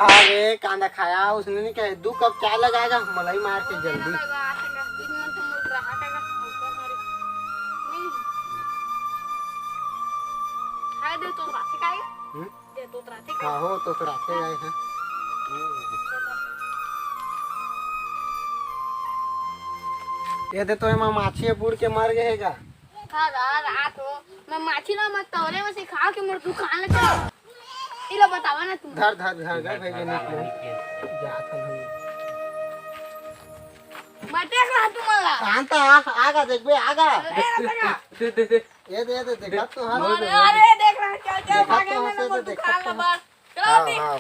अरे कांदा खाया उसने नहीं कहा 2 कप चाय लगाएगा मलाई मार के जल्दी। हाँ हो तो राखे गए हैं। ये दे तो हम माछी बूढ़ के मर गए का। रात हो मैं माछी ना मत तौरे में से खा के मोर दुकान लगा इला बतावा ना तुम धर धर धर गए भाई ने जात हम मैं देख रहा तुम्हारा कांता आगा देख बे आगा ये दे देखा तो हां अरे देख रहा चल चल भागे मैंने मोर दुकान लगा चलो हां